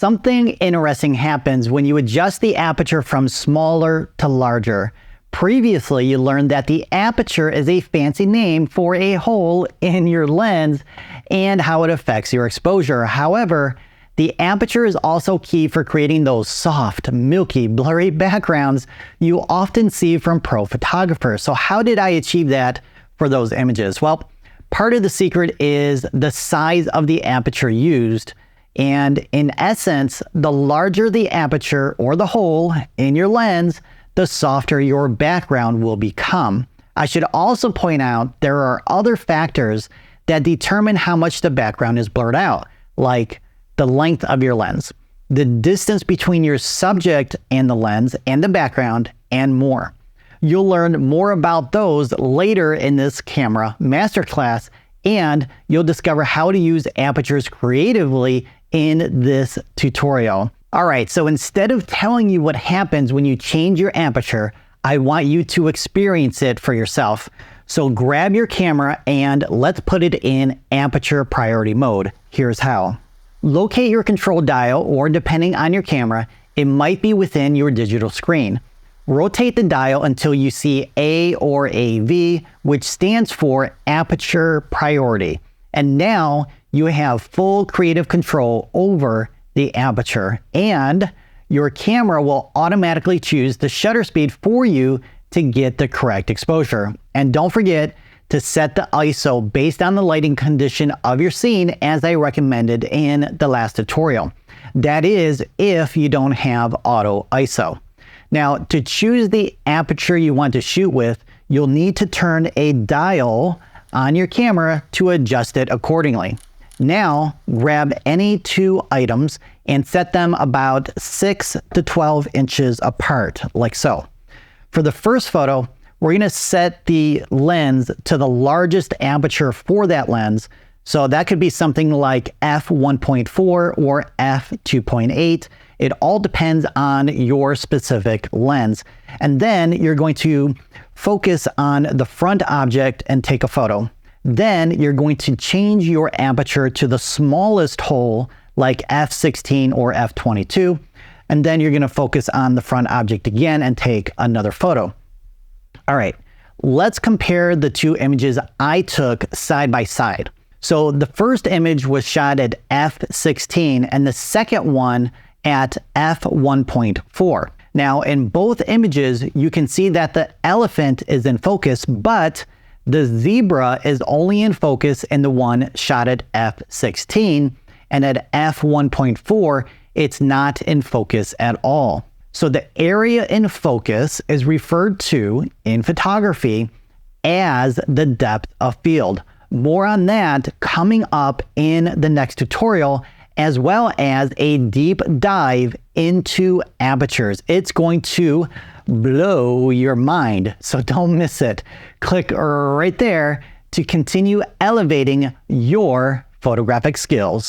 Something interesting happens when you adjust the aperture from smaller to larger. Previously, you learned that the aperture is a fancy name for a hole in your lens and how it affects your exposure. However, the aperture is also key for creating those soft, milky, blurry backgrounds you often see from pro photographers. So how did I achieve that for those images? Well, part of the secret is the size of the aperture used. And in essence, the larger the aperture or the hole in your lens, the softer your background will become. I should also point out there are other factors that determine how much the background is blurred out, like the length of your lens, the distance between your subject and the lens and the background, and more. You'll learn more about those later in this Camera Masterclass, and you'll discover how to use apertures creatively in this tutorial. All right, so instead of telling you what happens when you change your aperture, I want you to experience it for yourself. So grab your camera and let's put it in aperture priority mode. Here's how. Locate your control dial, or depending on your camera, it might be within your digital screen. Rotate the dial until you see A or AV, which stands for aperture priority. And now you have full creative control over the aperture, and your camera will automatically choose the shutter speed for you to get the correct exposure. And don't forget to set the ISO based on the lighting condition of your scene, as I recommended in the last tutorial. That is, if you don't have auto ISO. Now, to choose the aperture you want to shoot with, you'll need to turn a dial on your camera to adjust it accordingly. Now, grab any two items and set them about 6 to 12 inches apart, like so. For the first photo, we're going to set the lens to the largest aperture for that lens. So that could be something like f1.4 or f2.8. It all depends on your specific lens. And then you're going to focus on the front object and take a photo. Then you're going to change your aperture to the smallest hole, like f16 or f22. And then you're going to focus on the front object again and take another photo. All right, let's compare the two images I took side by side. So the first image was shot at f16 and the second one at f1.4. Now, in both images, you can see that the elephant is in focus, but the zebra is only in focus in the one shot at f16, and at f1.4, it's not in focus at all. So the area in focus is referred to in photography as the depth of field. More on that coming up in the next tutorial, as well as a deep dive into apertures. It's going to blow your mind, so don't miss it. Click right there to continue elevating your photographic skills.